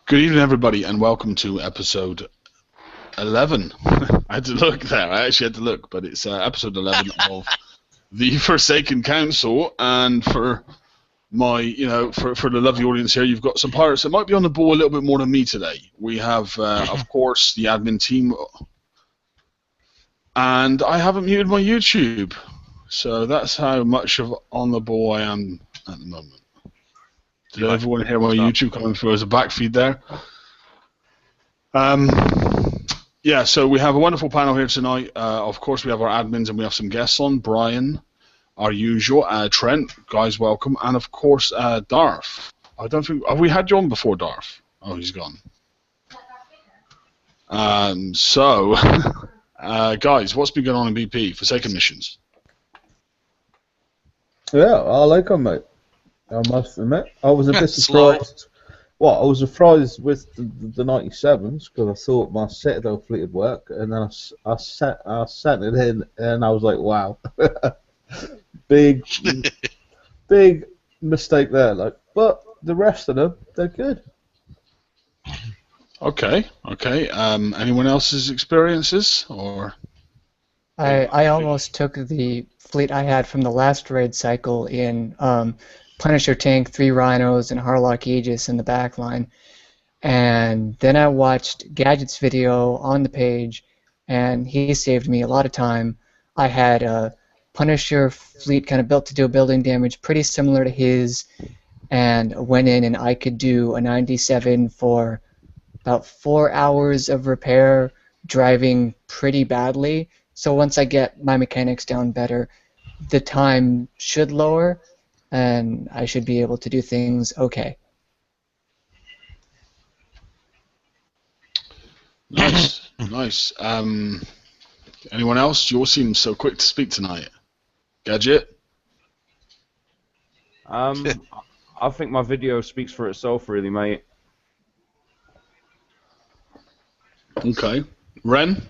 Good evening, everybody, and welcome to episode 11. I had to look there. I actually had to look, but it's episode 11 of the Forsaken Council. And for my, for the lovely audience here, you've got some pirates that might be on the ball a little bit more than me today. We have, of course, the admin team, and I haven't muted my YouTube, so that's how much of on the ball I am at the moment. Did everyone hear my YouTube coming through as a back feed there? Yeah, so we have a wonderful panel here tonight. Of course, we have our admins and we have some guests on. Brian, our usual. Trent, guys, welcome. And, of course, Darth. I don't think... Have we had you on before, Darth? Oh, he's gone. Guys, what's been going on in BP? Forsaken missions? Yeah, I like them, mate. I must admit, I was a bit surprised. Well, I was surprised with the 97s because I thought my Citadel fleet would work, and then I sent it in, and I was like, wow, big mistake there. Like, but the rest of them, they're good. Okay. Anyone else's experiences or? I almost took the fleet I had from the last raid cycle in. Punisher tank, 3 rhinos, and Harlock Aegis in the back line. And then I watched Gadget's video on the page, and he saved me a lot of time. I had a Punisher fleet kind of built to do building damage pretty similar to his, and went in and I could do a 97 for about 4 hours of repair, driving pretty badly. So once I get my mechanics down better, the time should lower, and I should be able to do things okay. Nice. Anyone else? You all seem so quick to speak tonight. Gadget? I think my video speaks for itself, really, mate. Okay. Ren?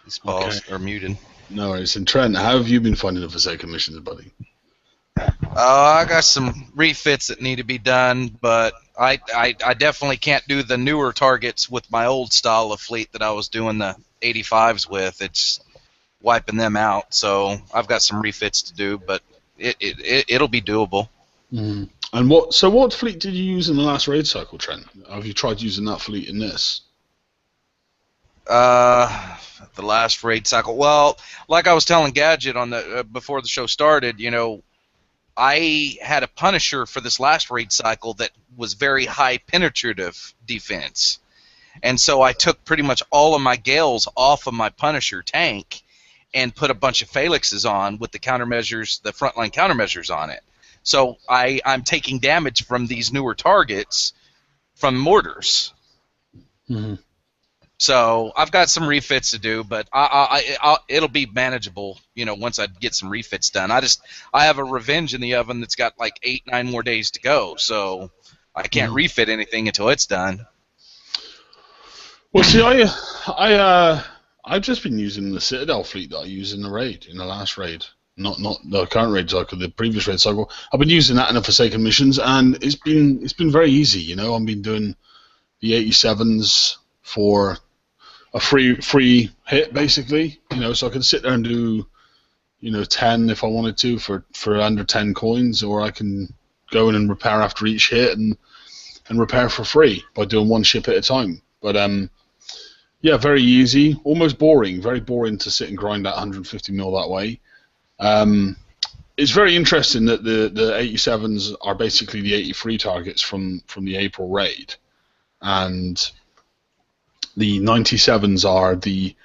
These balls are muted. No worries. And Trent, how have you been finding the Forsaken missions, buddy? I got some refits that need to be done, but I definitely can't do the newer targets with my old style of fleet that I was doing the 85s with. It's wiping them out, so I've got some refits to do, but it'll be doable. Mm. And what fleet did you use in the last raid cycle, Trent? Have you tried using that fleet in this? The last raid cycle. Well, like I was telling Gadget on the before the show started, I had a Punisher for this last raid cycle that was very high penetrative defense, and so I took pretty much all of my Gales off of my Punisher tank and put a bunch of Felixes on with the countermeasures, the frontline countermeasures on it. So I'm taking damage from these newer targets from mortars. Mm-hmm. So I've got some refits to do, but it'll be manageable, once I get some refits done. I have a Revenge in the oven that's got like 8-9 more days to go, so I can't refit anything until it's done. Well, see, I've just been using the Citadel fleet that I used in the last raid, not the current raid cycle, the previous raid cycle. I've been using that in the Forsaken missions, and it's been very easy. I've been doing the 87s for a free hit, basically, so I can sit there and do 10 if I wanted to for under 10 coins, or I can go in and repair after each hit and repair for free by doing one ship at a time. But yeah, very easy, almost boring, very boring to sit and grind at 150 mil that way. It's very interesting that the 87s are basically the 83 targets from the April raid, and the 97s are the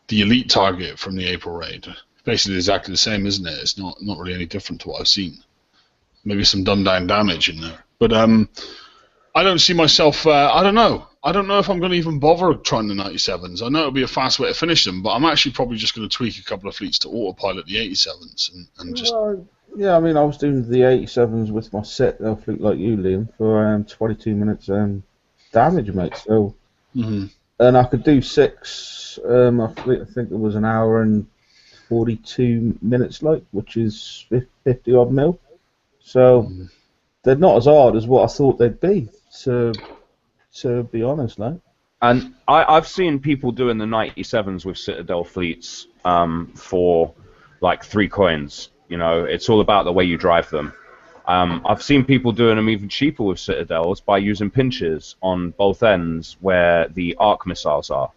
elite target from the April raid. Basically exactly the same, isn't it? It's not really any different to what I've seen. Maybe some dumbed down damage in there. But I don't see myself, I don't know. I don't know if I'm going to even bother trying the 97s. I know it'll be a fast way to finish them, but I'm actually probably just going to tweak a couple of fleets to autopilot the 87s and just... Yeah, I mean, I was doing the 87s with my Citadel fleet like you, Liam, for 22 minutes damage, mate. So... Mm-hmm. And I could do 6. I think it was an hour and 42 minutes, which is 50 odd mil. So they're not as hard as what I thought they'd be. To be honest, like. And I've seen people doing the 97s with Citadel fleets for like 3 coins. You know, it's all about the way you drive them. I've seen people doing them even cheaper with Citadels by using pinches on both ends where the arc missiles are,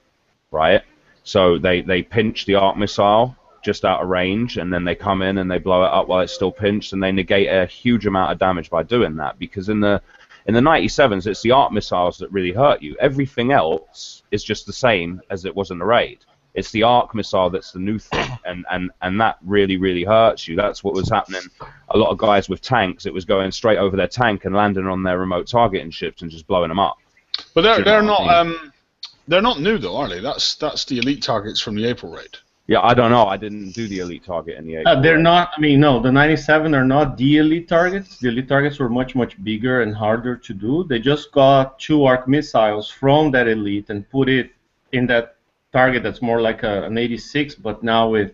right? So they pinch the arc missile just out of range, and then they come in and they blow it up while it's still pinched, and they negate a huge amount of damage by doing that. Because in the 97s, it's the arc missiles that really hurt you. Everything else is just the same as it was in the raid. It's the arc missile that's the new thing, and that really, really hurts you. That's what was happening. A lot of guys with tanks, it was going straight over their tank and landing on their remote targeting ships and just blowing them up. But they're not new though, are they? That's the elite targets from the April raid. Yeah, I don't know. I didn't do the elite target in the April They're raid. not. I mean, no, the 97 are not the elite targets. The elite targets were much, much bigger and harder to do. They just got 2 arc missiles from that elite and put it in that target that's more like an 86, but now with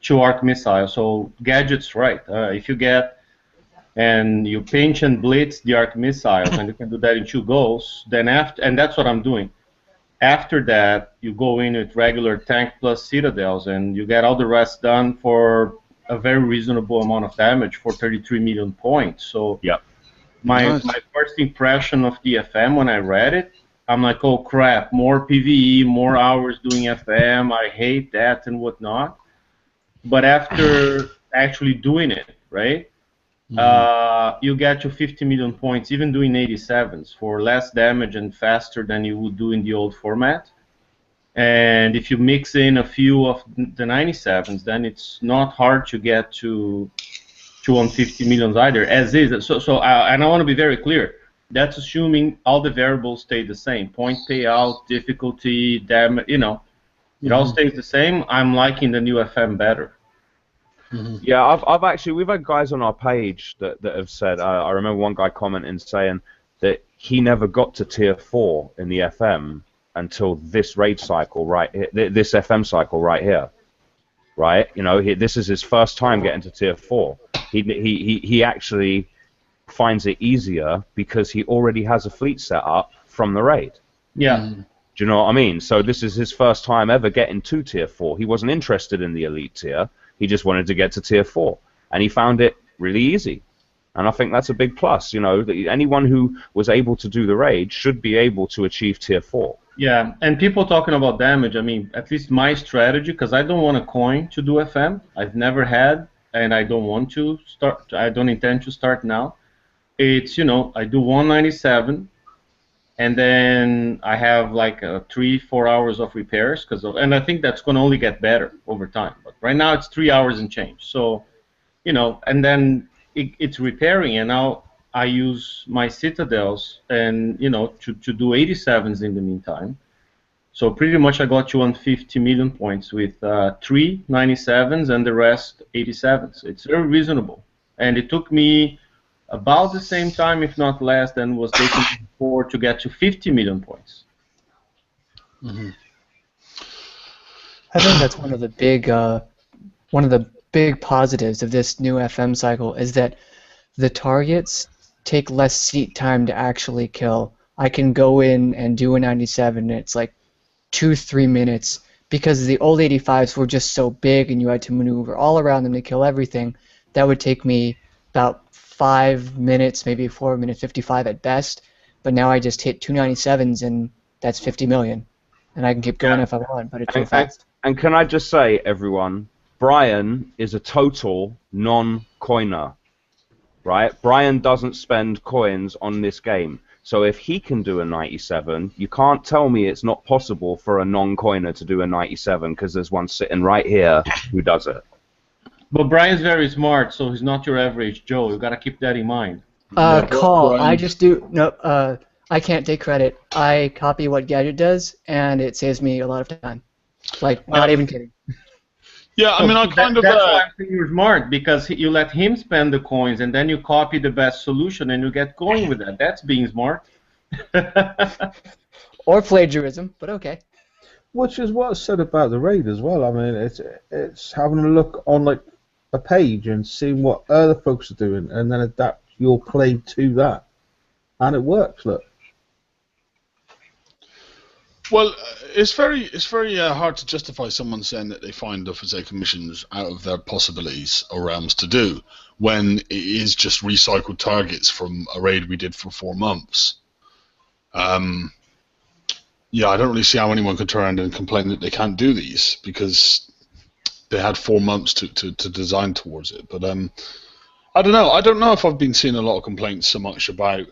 2 arc missiles. So Gadget's right. If you get and you pinch and blitz the arc missiles, and you can do that in 2 goals, then after, and that's what I'm doing. After that, you go in with regular tank plus Citadels, and you get all the rest done for a very reasonable amount of damage for 33 million points. So Yep. my first impression of the FM when I read it, I'm like, oh crap, more PvE, more hours doing FM, I hate that and whatnot. But after actually doing it, right, you get to 50 million points, even doing 87s, for less damage and faster than you would do in the old format. And if you mix in a few of the 97s, then it's not hard to get to 250 millions either, as is. And I want to be very clear. That's assuming all the variables stay the same. Point payout, difficulty, damage, you know. It all stays the same. I'm liking the new FM better. Yeah, we've had guys on our page that have said, I remember one guy commenting saying that he never got to tier 4 in the FM until this raid cycle right here, this FM cycle right here, right? You know, this is his first time getting to tier 4. He actually finds it easier because he already has a fleet set up from the raid. Yeah. Do you know what I mean? So this is his first time ever getting to tier 4. He wasn't interested in the elite tier. He just wanted to get to tier 4, and he found it really easy. And I think that's a big plus. You know, that anyone who was able to do the raid should be able to achieve tier 4. Yeah, and people talking about damage, I mean, at least my strategy, because I don't want a coin to do FM. I've never had, and I don't want to start. I don't intend to start now. It's, you know, I do 197, and then I have like 3-4 hours of repairs, and I think that's going to only get better over time. But right now it's 3 hours and change. So, you know, and then it's repairing, and now I use my Citadels and, you know, to do 87s in the meantime. So pretty much I got 250 million points with 3 97s and the rest 87s. It's very reasonable, and it took me about the same time, if not less, than was taken before to get to 50 million points. I think that's one of the big positives of this new FM cycle is that the targets take less seat time to actually kill. I can go in and do a 97 and it's like 2-3 minutes, because the old 85s were just so big and you had to maneuver all around them to kill everything. That would take me about 5 minutes, maybe 4 minutes 55 at best. But now I just hit 297s and that's 50 million. And I can keep going if I want, but it's too fast. And can I just say, everyone, Brian is a total non-coiner, right? Brian doesn't spend coins on this game. So if he can do a 97, you can't tell me it's not possible for a non-coiner to do a 97, because there's one sitting right here who does it. But Brian's very smart, so he's not your average Joe. You got to keep that in mind. Call. I just do no. I can't take credit. I copy what Gadget does, and it saves me a lot of time. Like, not even kidding. Yeah, I mean, I kind of. That's why I think you're smart, because you let him spend the coins, and then you copy the best solution, and you get going with that. That's being smart. Or plagiarism, but okay. Which is what I said about the raid as well. I mean, it's having a look on like a page and seeing what other folks are doing, and then adapt your play to that, and it works. Look. Well, it's very hard to justify someone saying that they find the Forsaken missions out of their possibilities or realms to do when it is just recycled targets from a raid we did for 4 months. Yeah, I don't really see how anyone could turn around and complain that they can't do these because they had 4 months to design towards it. But I don't know. I don't know if I've been seeing a lot of complaints so much about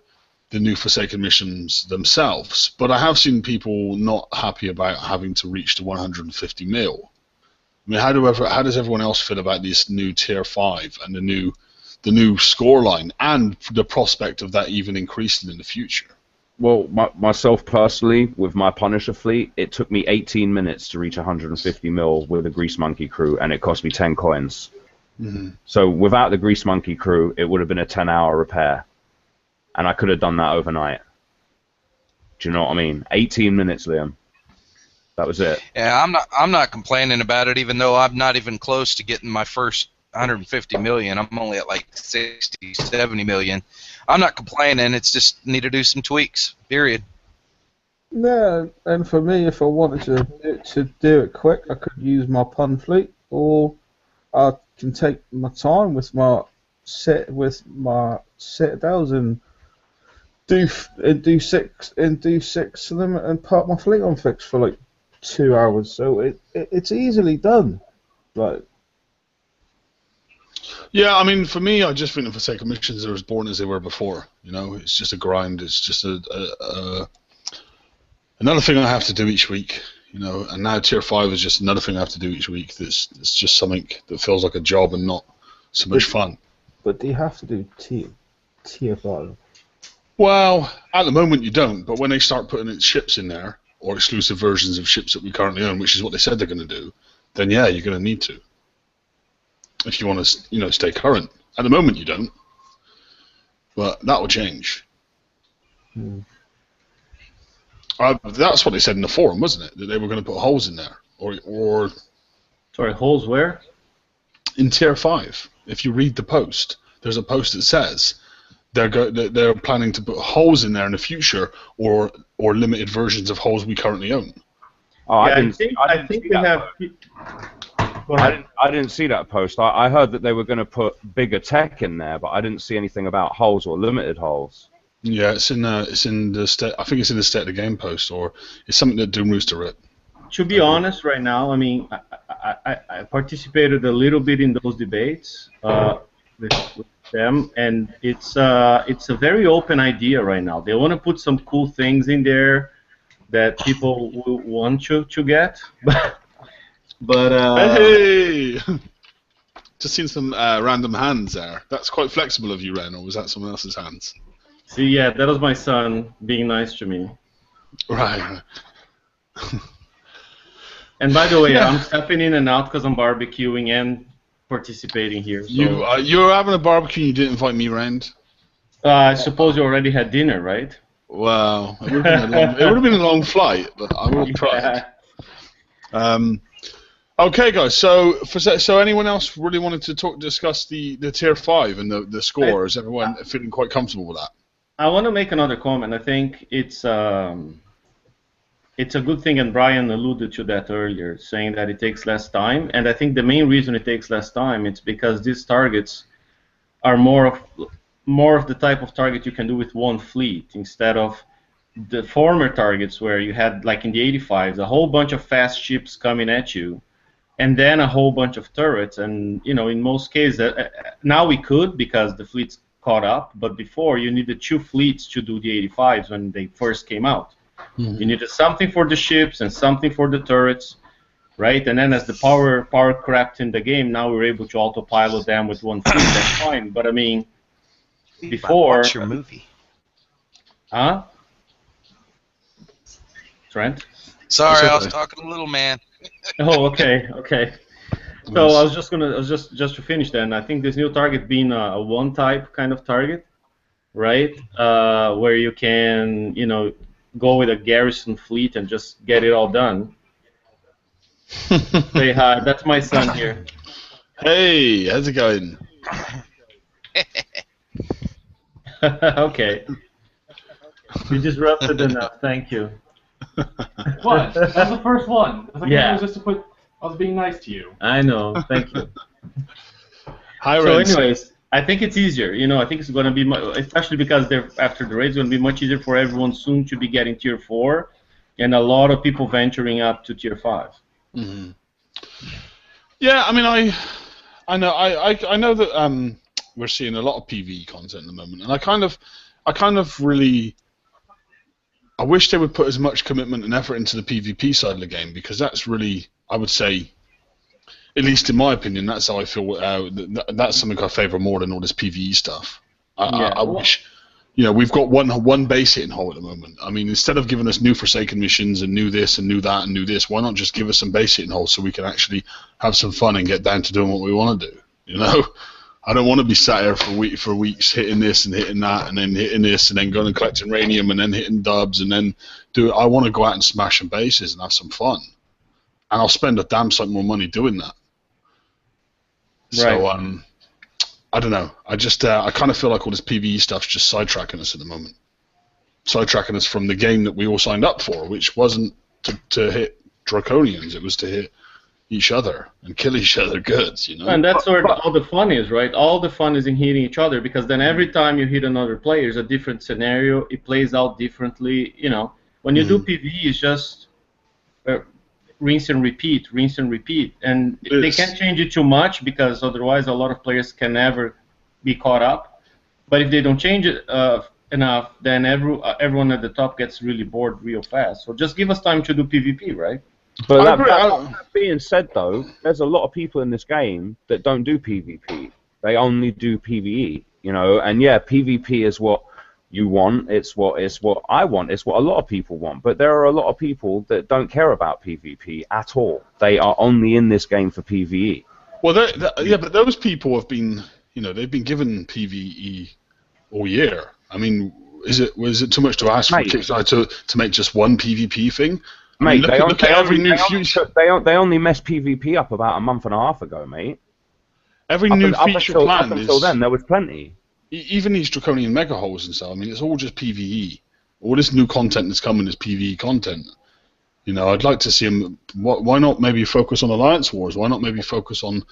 the new Forsaken missions themselves, but I have seen people not happy about having to reach the 150 mil. I mean, how does everyone else feel about this new tier 5 and the new score line and the prospect of that even increasing in the future? Well, myself personally, with my Punisher fleet, it took me 18 minutes to reach 150 mil with a Grease Monkey crew, and it cost me 10 coins. Mm-hmm. So without the Grease Monkey crew, it would have been a 10-hour repair, and I could have done that overnight. Do you know what I mean? 18 minutes, Liam. That was it. Yeah, I'm not complaining about it, even though I'm not even close to getting my first 150 million. I'm only at like 60, 70 million. I'm not complaining. It's just need to do some tweaks. Period. Yeah, and for me, if I wanted to do it quick, I could use my pun fleet, or I can take my time with my citadels and do 6 of them and park my fleet on fix for like 2 hours. So it's easily done. Like. Yeah, I mean, for me, I just think the Forsaken missions are as boring as they were before. You know, it's just a grind. It's just another thing I have to do each week. You know, and now tier 5 is just another thing I have to do each week. It's just something that feels like a job and not so much fun. But do you have to do tier 5? Well, at the moment you don't. But when they start putting in ships in there or exclusive versions of ships that we currently own, which is what they said they're going to do, then yeah, you're going to need to. If you want to, you know, stay current. At the moment, you don't. But that will change. That's what they said in the forum, wasn't it? That they were going to put holes in there, or. Sorry, holes where? In tier 5. If you read the post, there's a post that says they're planning to put holes in there in the future, or limited versions of holes we currently own. Oh, Yeah, I think they have. I didn't see that post. I heard that they were going to put bigger tech in there, but I didn't see anything about holes or limited holes. Yeah, it's in the state. I think it's in the state of the game post, or it's something that Doom Rooster wrote. To be honest, right now, I mean, I participated a little bit in those debates with them, and it's a very open idea right now. They want to put some cool things in there that people will want you to get, but hey, just seen some random hands there. That's quite flexible of you, Ren, or was that someone else's hands? See, yeah, that was my son being nice to me. Right. And by the way, I'm stepping in and out because I'm barbecuing and participating here. So. You're having a barbecue and you didn't invite me around? I suppose you already had dinner, right? Well, it would have been a long flight, but I would have tried. Okay, guys. So anyone else really wanted to discuss the tier 5 and the score? Is everyone feeling quite comfortable with that? I want to make another comment. I think it's a good thing, and Brian alluded to that earlier, saying that it takes less time. And I think the main reason it takes less time is because these targets are more of the type of target you can do with one fleet instead of the former targets where you had, like in the 85s, a whole bunch of fast ships coming at you, and then a whole bunch of turrets. And you know, in most cases, now we could because the fleet's caught up, but before you needed 2 fleets to do the 85s when they first came out. You needed something for the ships and something for the turrets, right? And then as the power crept in the game, now we're able to autopilot them with one fleet. That's fine. But I mean, before. Watch your movie. Huh? Trent? Sorry, I was talking to little man. Oh, okay. So I was just to finish then. I think this new target being a one type kind of target, right? Where you can, you know, go with a garrison fleet and just get it all done. Say hi. That's my son here. Hey, how's it going? Okay. You disrupted enough. Thank you. What? That was the first one. I was like, Yeah. I was just to put. I was being nice to you. I know. Thank you. Hi, So, Renz. anyways, I think it's easier. I think it's going to be, especially because after the raid, it's going to be much easier for everyone soon to be getting tier 4, and a lot of people venturing up to tier 5. Mm-hmm. Yeah, I mean, I know that we're seeing a lot of PvE content at the moment, and I kind of really, I wish they would put as much commitment and effort into the PvP side of the game, because that's really, I would say, at least in my opinion, that's how I feel. That's something I favour more than all this PvE stuff. I wish, we've got one base hitting hole at the moment. I mean, instead of giving us new Forsaken missions and new this and new that and new this, why not just give us some base hitting holes so we can actually have some fun and get down to doing what we want to do? I don't want to be sat here for weeks hitting this and hitting that and then hitting this and then going and collecting radium and then hitting dubs and then do it. I want to go out and smash some bases and have some fun, and I'll spend a damn sight more money doing that. So I don't know. I just I kind of feel like all this PvE stuff's just sidetracking us at the moment. Sidetracking us from the game that we all signed up for, which wasn't to hit Draconians. It was to hit each other and kill each other good, And that's where all the fun is, right? All the fun is in hitting each other, because then every time you hit another player, it's a different scenario. It plays out differently. When you do PvE, it's just rinse and repeat, and they can't change it too much, because otherwise a lot of players can never be caught up. But if they don't change it enough, then everyone at the top gets really bored real fast. So just give us time to do PvP, right? But that being said, though, there's a lot of people in this game that don't do PvP. They only do PvE, and yeah, PvP is what you want. It's what I want. It's what a lot of people want. But there are a lot of people that don't care about PvP at all. They are only in this game for PvE. Well, but those people have been, they've been given PvE all year. I mean, was it too much to ask for Kickstarter to make just one PvP thing? Mate, look at every new feature. They only messed PvP up about a month and a half ago, mate. Every new feature plan up until then, there was plenty. Even these Draconian mega holes and stuff. I mean, it's all just PvE. All this new content that's coming is PvE content. I'd like to see them. Why not maybe focus on Alliance Wars? Why not maybe focus on,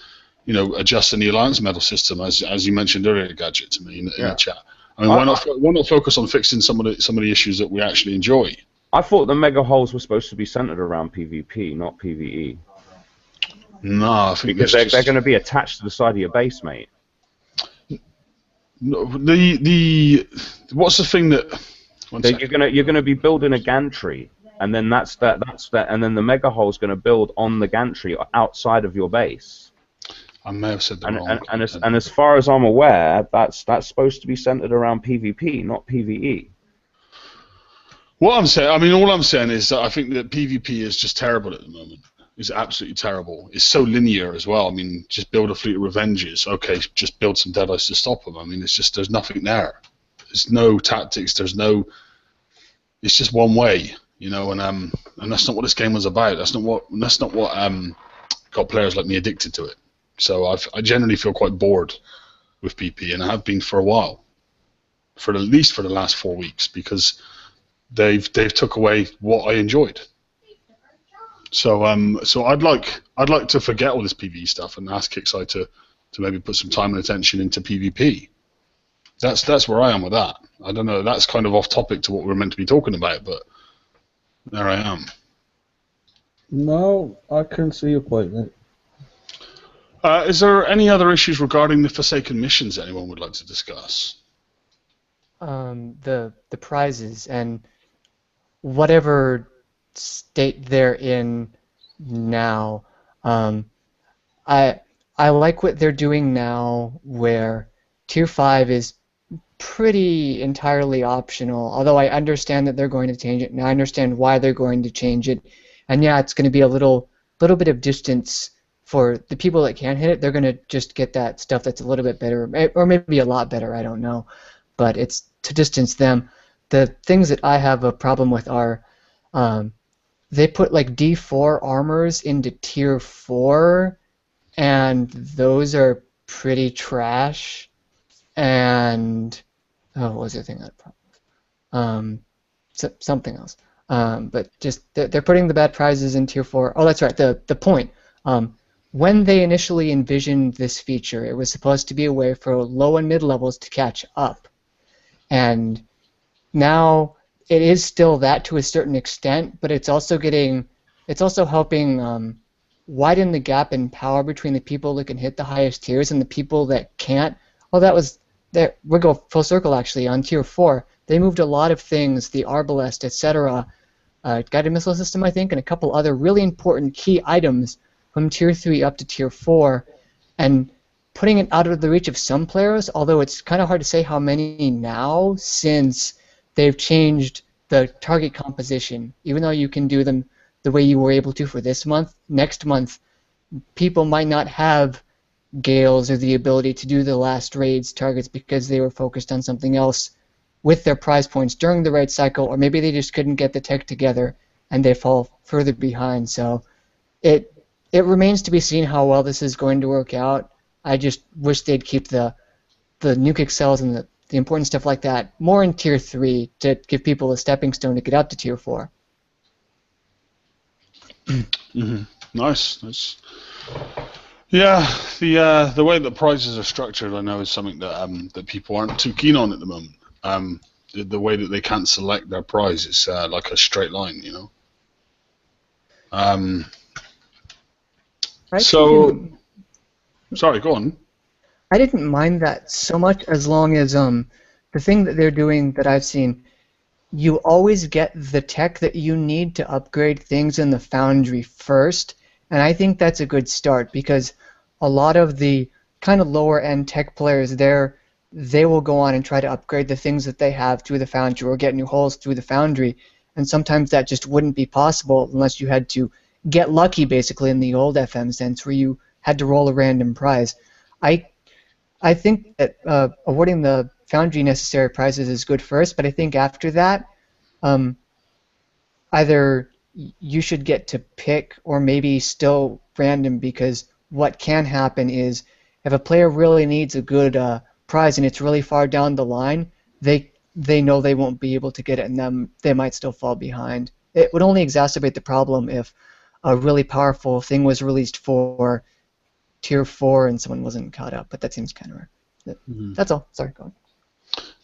adjusting the Alliance medal system, as you mentioned earlier, Gadget, to me in the chat. I mean, why not focus on fixing some of the issues that we actually enjoy? I thought the mega holes were supposed to be centered around PvP, not PvE. No, I think because they're going to be attached to the side of your base, mate. No, what's the thing that you're gonna be building a gantry, and then that's that, and then the mega hole is going to build on the gantry outside of your base. I may have said that wrong. And as far as I'm aware, that's supposed to be centered around PvP, not PvE. What I'm saying, I mean, all I'm saying is that I think that PvP is just terrible at the moment. It's absolutely terrible. It's so linear as well. I mean, just build a fleet of Revenges. Okay, just build some Deadites to stop them. I mean, it's just, there's nothing there. There's no tactics. It's just one way, and that's not what this game was about. That's not what got players like me addicted to it. So I generally feel quite bored with PP, and I have been for a while, at least for the last 4 weeks, because they've took away what I enjoyed. So I'd like to forget all this PvE stuff and ask Kixeye to maybe put some time and attention into PvP. That's where I am with that. I don't know. That's kind of off topic to what we're meant to be talking about, but there I am. No, I can see your point, mate. Is there any other issues regarding the Forsaken missions that anyone would like to discuss? The prizes and whatever state they're in now. I like what they're doing now, where Tier 5 is pretty entirely optional, although I understand that they're going to change it, and I understand why they're going to change it. And yeah, it's going to be a little bit of distance for the people that can't hit it. They're going to just get that stuff that's a little bit better, or maybe a lot better, I don't know. But it's to distance them. The things that I have a problem with are they put like D4 armors into Tier 4, and those are pretty trash. And what was the thing I had a problem with? Something else. But just they're putting the bad prizes in tier 4. Oh, that's right. The point. When they initially envisioned this feature, it was supposed to be a way for low and mid levels to catch up, and now it is still that to a certain extent, but it's also helping widen the gap in power between the people that can hit the highest tiers and the people that can't. Oh, that was there. We go full circle actually on tier 4. They moved a lot of things, the Arbalest, etc., guided missile system, I think, and a couple other really important key items from tier 3 up to tier 4, and putting it out of the reach of some players. Although it's kind of hard to say how many now, since they've changed the target composition. Even though you can do them the way you were able to for this month, next month people might not have Gales or the ability to do the last raid's targets because they were focused on something else with their prize points during the raid cycle, or maybe they just couldn't get the tech together and they fall further behind. So it remains to be seen how well this is going to work out. I just wish they'd keep the nuke excels and the important stuff like that more in tier 3 to give people a stepping stone to get up to tier 4. Mm-hmm. Nice. Yeah, the way that prizes are structured, I know, is something that that people aren't too keen on at the moment. The way that they can't select their prize is like a straight line, you know. Sorry, go on. I didn't mind that so much as long as the thing that they're doing that I've seen, you always get the tech that you need to upgrade things in the foundry first, and I think that's a good start because a lot of the kind of lower end tech players there, they will go on and try to upgrade the things that they have through the foundry or get new holes through the foundry, and sometimes that just wouldn't be possible unless you had to get lucky, basically, in the old FM sense, where you had to roll a random prize. I think that awarding the foundry necessary prizes is good first, but I think after that, either you should get to pick or maybe still random, because what can happen is if a player really needs a good prize and it's really far down the line, they know they won't be able to get it, and then they might still fall behind. It would only exacerbate the problem if a really powerful thing was released for tier 4 and someone wasn't caught up, but that seems kind of rare. Mm-hmm. That's all. Sorry, go on.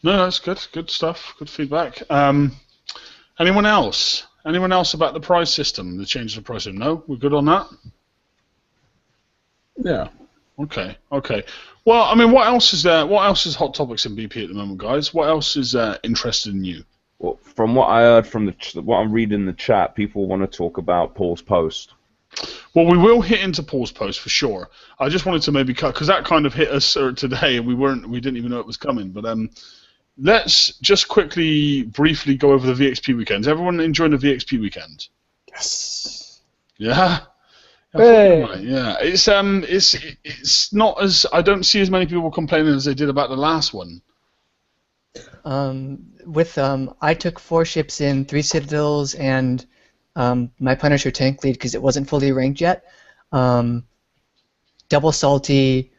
No, that's good. Good stuff. Good feedback. Anyone else? Anyone else about the prize system, the change of the prize system? No? We're good on that? Yeah. Okay. Well, I mean, what else is there? What else is hot topics in BP at the moment, guys? What else is interested in you? Well, from what I heard from what I'm reading in the chat, people want to talk about Paul's post. Well, we will hit into Paul's post for sure. I just wanted to maybe cut, because that kind of hit us today, and we didn't even know it was coming. But let's just briefly go over the VXP weekends. Everyone enjoying the VXP weekend? Yes. Yeah. Hey. Right, yeah. It's not as, I don't see as many people complaining as they did about the last one. I took 4 ships in, 3 citadels, and my Punisher tank lead because it wasn't fully ranked yet. Double salty,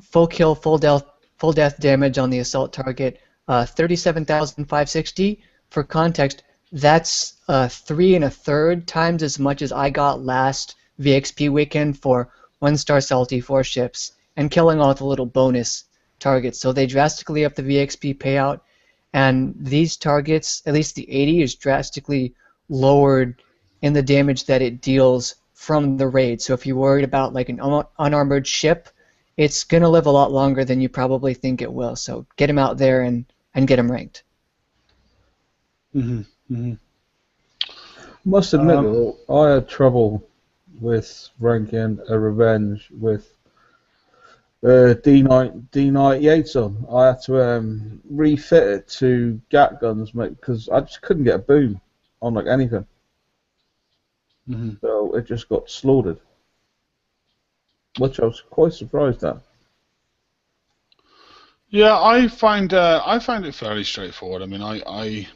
full kill, full death damage on the assault target. 37,560. For context, that's 3 1/3 times as much as I got last VXP weekend for 1-star salty 4 ships and killing all the little bonus targets. So they drastically up the VXP payout, and these targets, at least the 80, is drastically lowered in the damage that it deals from the raid. So if you're worried about like an unarmored ship, it's going to live a lot longer than you probably think it will. So get him out there and get him ranked. Mm-hmm. Mm-hmm. Must admit, though, I had trouble with ranking a revenge with D98s on. I had to refit it to gat guns, mate, because I just couldn't get a boom on like anything. Mm-hmm. So it just got slaughtered, which I was quite surprised at. Yeah, I find it fairly straightforward. I mean, I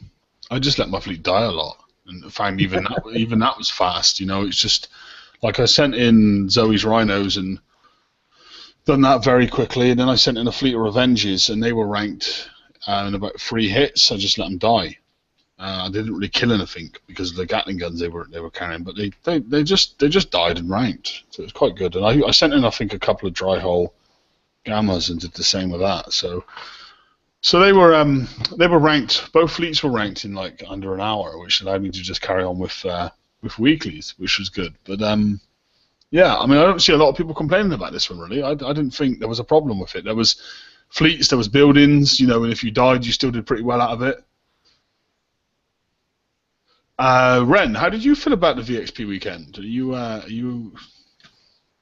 just let my fleet die a lot, and find even that was fast. You know, it's just like I sent in Zoe's Rhinos and done that very quickly, and then I sent in a fleet of Revenges, and they were ranked and about 3 hits, I just let them die. I didn't really kill anything because of the Gatling guns they were carrying, but they just died and ranked, so it was quite good. And I sent in, I think, a couple of dry hole gammas and did the same with that. So they were ranked. Both fleets were ranked in like under an hour, which allowed me to just carry on with weeklies, which was good. But yeah, I mean, I don't see a lot of people complaining about this one really. I didn't think there was a problem with it. There was fleets, there was buildings, you know, and if you died, you still did pretty well out of it. Ren, how did you feel about the VXP weekend? You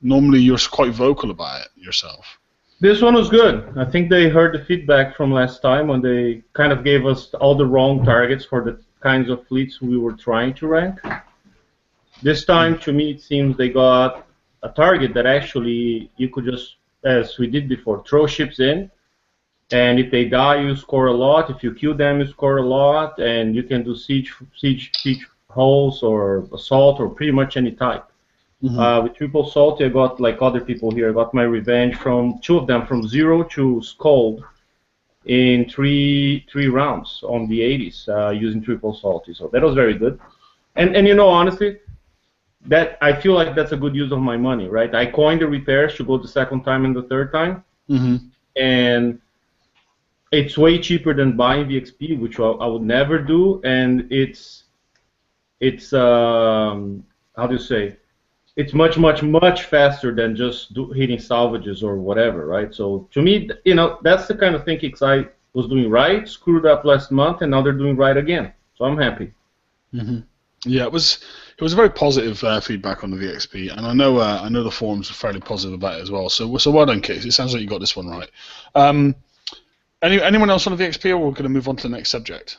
normally you're quite vocal about it yourself. This one was good. I think they heard the feedback from last time when they kind of gave us all the wrong targets for the kinds of fleets we were trying to rank. This time, to me, it seems they got a target that actually you could just, as we did before, throw ships in. And if they die, you score a lot. If you kill them, you score a lot. And you can do siege holes or assault or pretty much any type. Mm-hmm. With triple assault, I got, like other people here, I got my revenge from 2 of them, from 0 to Scold in three rounds on the 80s using triple assault. So that was very good. And you know, honestly, that I feel like that's a good use of my money, right? I coined the repairs to go the 2nd time and the 3rd time. Mm-hmm. And it's way cheaper than buying VXP, which I would never do, and it's how do you say? It's much faster than just hitting salvages or whatever, right? So to me, you know, that's the kind of thing XI was doing right, screwed up last month, and now they're doing right again. So I'm happy. Mm-hmm. Yeah, it was very positive feedback on the VXP, and I know the forums were fairly positive about it as well. So well done, Kix. It sounds like you got this one right. Anyone else on the VXP, or we're going to move on to the next subject?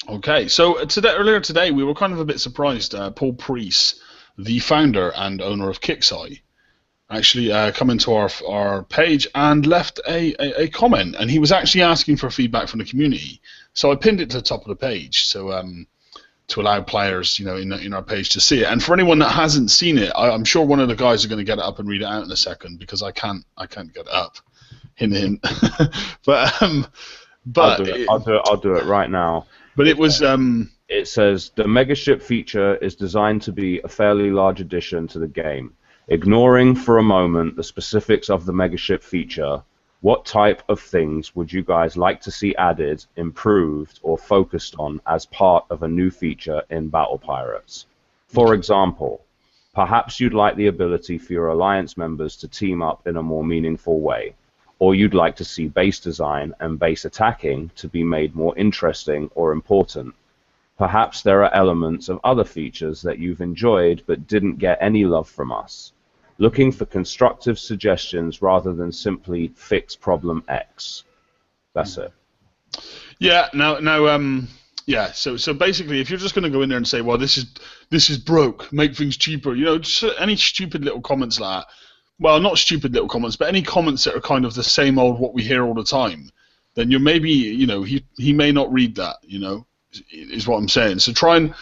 Okay, so earlier today we were kind of a bit surprised. Paul Priest, the founder and owner of Kixi, actually come into our page and left a comment, and he was actually asking for feedback from the community. So I pinned it to the top of the page, so to allow players, you know, in our page to see it. And for anyone that hasn't seen it, I'm sure one of the guys are going to get it up and read it out in a second, because I can't get it up. Hint. but I'll do it right now. But it was. It says the megaship feature is designed to be a fairly large addition to the game. Ignoring for a moment the specifics of the megaship feature, what type of things would you guys like to see added, improved, or focused on as part of a new feature in Battle Pirates? For example, perhaps you'd like the ability for your alliance members to team up in a more meaningful way. Or you'd like to see base design and base attacking to be made more interesting or important. Perhaps there are elements of other features that you've enjoyed but didn't get any love from us. Looking for constructive suggestions rather than simply fix problem X. That's it. Yeah. Yeah. So basically, if you're just going to go in there and say, well, this is broke, make things cheaper, you know, just any stupid little comments like that. Well, not stupid little comments, but any comments that are kind of the same old what we hear all the time, then you're maybe, you know, he may not read that, you know, is what I'm saying. So try and,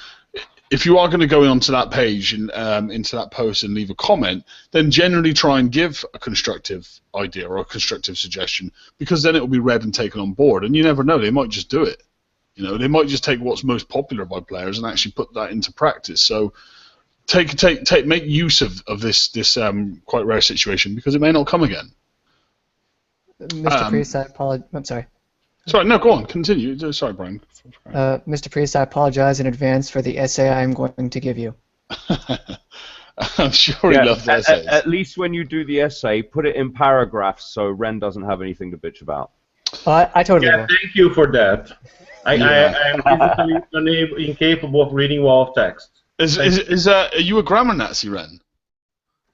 if you are going to go onto that page and into that post and leave a comment, then generally try and give a constructive idea or a constructive suggestion, because then it will be read and taken on board. And you never know, they might just do it. You know, they might just take what's most popular by players and actually put that into practice. So make use of this quite rare situation, because it may not come again. Mr. Priest, I apologize. I'm sorry. Sorry, no, go on, continue. Sorry, Brian. Mr. Priest, I apologize in advance for the essay I'm going to give you. I'm sure he loves essays. At least when you do the essay, put it in paragraphs so Ren doesn't have anything to bitch about. I totally will. Thank you for that. I am physically incapable of reading wall of text. Are you a grammar Nazi, Ren?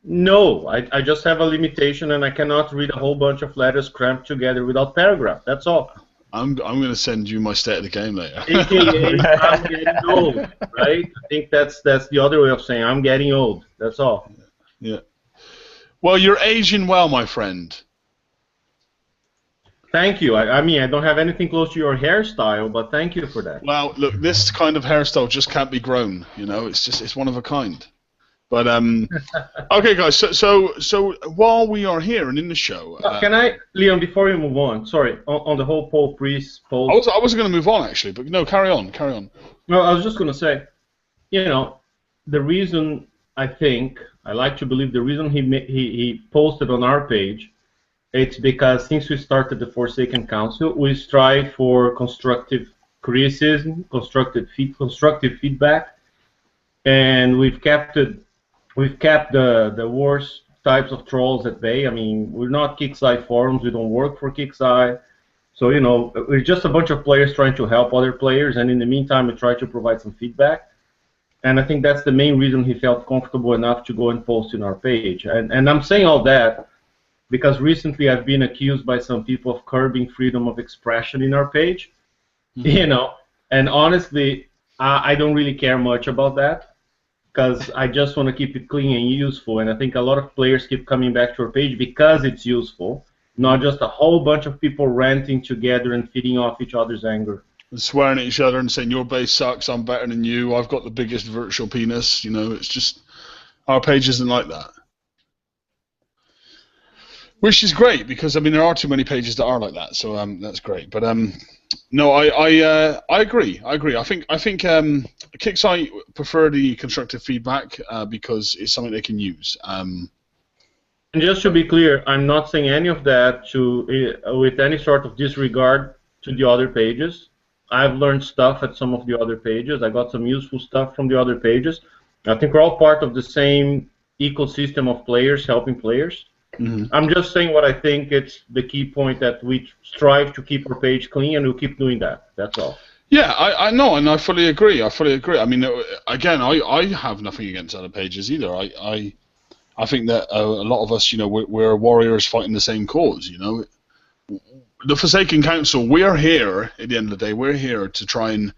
No, I just have a limitation, and I cannot read a whole bunch of letters cramped together without paragraph. That's all. I'm going to send you my state of the game later. AKA, I'm getting old, right? I think that's the other way of saying I'm getting old. That's all. Yeah. Well, you're aging well, my friend. Thank you. I mean, I don't have anything close to your hairstyle, but thank you for that. Well, look, this kind of hairstyle just can't be grown. You know, it's one of a kind. But okay, guys. So while we are here and in the show, can I, Leon, before we move on? Sorry, on the whole Paul Priest poll. I wasn't going to move on actually, but no, carry on. Well, I was just going to say, the reason I like to believe the reason he posted on our page, it's because since we started the Forsaken Council, we strive for constructive criticism, constructive feedback, and we've kept the worst types of trolls at bay. I mean, we're not Kixeye forums. We don't work for Kixeye. So, we're just a bunch of players trying to help other players, and in the meantime, we try to provide some feedback. And I think that's the main reason he felt comfortable enough to go and post in our page. And I'm saying all that because recently I've been accused by some people of curbing freedom of expression in our page. And honestly, I don't really care much about that because I just want to keep it clean and useful. And I think a lot of players keep coming back to our page because it's useful, not just a whole bunch of people ranting together and feeding off each other's anger. And swearing at each other and saying your base sucks, I'm better than you, I've got the biggest virtual penis. It's just our page isn't like that. Which is great because there are too many pages that are like that, so that's great. But no, I agree. I think Kixeye prefer the constructive feedback because it's something they can use. And just to be clear, I'm not saying any of that with any sort of disregard to the other pages. I've learned stuff at some of the other pages. I got some useful stuff from the other pages. I think we're all part of the same ecosystem of players helping players. Mm-hmm. I'm just saying what I think it's the key point that we strive to keep our page clean, and we'll keep doing that. That's all. Yeah, I know, and I fully agree. I mean, again, I have nothing against other pages either. I think that a lot of us, we're warriors fighting the same cause. The Forsaken Council, we're here at the end of the day. We're here to try and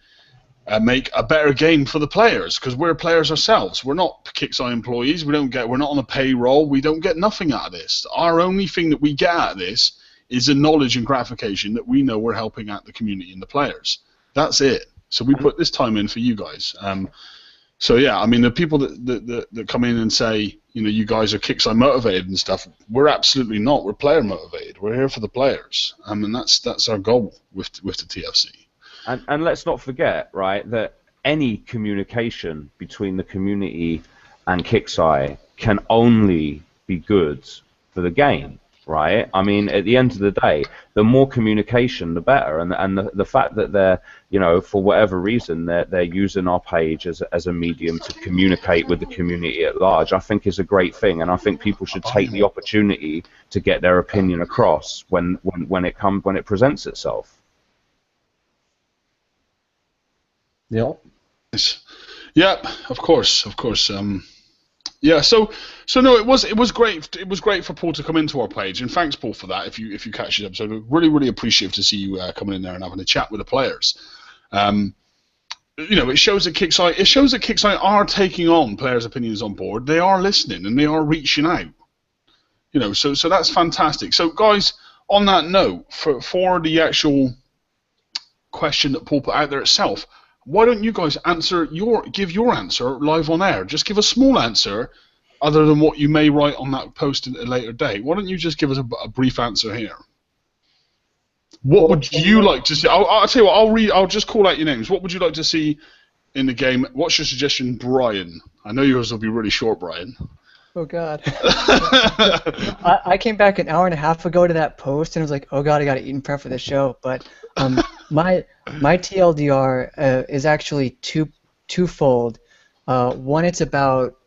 make a better game for the players because we're players ourselves. We're not Kixeye employees. We're not on a payroll. We don't get nothing out of this. Our only thing that we get out of this is the knowledge and gratification that we know we're helping out the community and the players. That's it. So we put this time in for you guys. So yeah, I mean, the people that come in and say, you guys are Kixeye motivated and stuff, we're absolutely not. We're player motivated. We're here for the players. And that's our goal with the TFC. And let's not forget, right, that any communication between the community and Kixeye can only be good for the game, right? I mean, at the end of the day, the more communication, the better. And the fact that they're, for whatever reason, they're using our page as a medium to communicate with the community at large, I think is a great thing. And I think people should take the opportunity to get their opinion across when it presents itself. Yeah. Yeah, of course. Yeah, so no, it was great. It was great for Paul to come into our page, and thanks, Paul, for that. If you catch the episode, really appreciative to see you coming in there and having a chat with the players. It shows that Kixeye are taking on players' opinions on board. They are listening and they are reaching out. So that's fantastic. So guys, on that note, for the actual question that Paul put out there itself, why don't you guys give your answer live on air? Just give a small answer, other than what you may write on that post at a later date. Why don't you just give us a brief answer here? What would you like to see? I'll tell you what. I'll just call out your names. What would you like to see in the game? What's your suggestion, Brian? I know yours will be really short, Brian. Oh God. I came back an hour and a half ago to that post and I was like, oh God, I got to eat and prep for the show. But my TLDR is actually twofold. One, it's about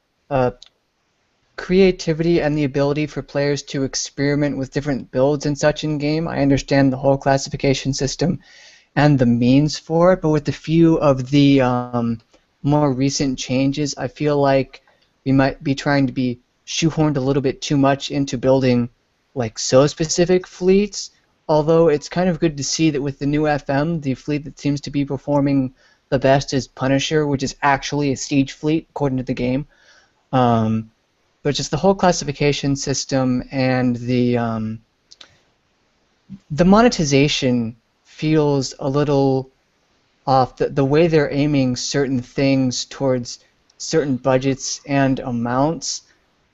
creativity and the ability for players to experiment with different builds and such in game. I understand the whole classification system and the means for it, but with a few of the more recent changes, I feel like we might be trying to be shoehorned a little bit too much into building like so specific fleets, although it's kind of good to see that with the new FM, the fleet that seems to be performing the best is Punisher, which is actually a siege fleet according to the game. But just the whole classification system and the monetization feels a little off. The way they're aiming certain things towards certain budgets and amounts.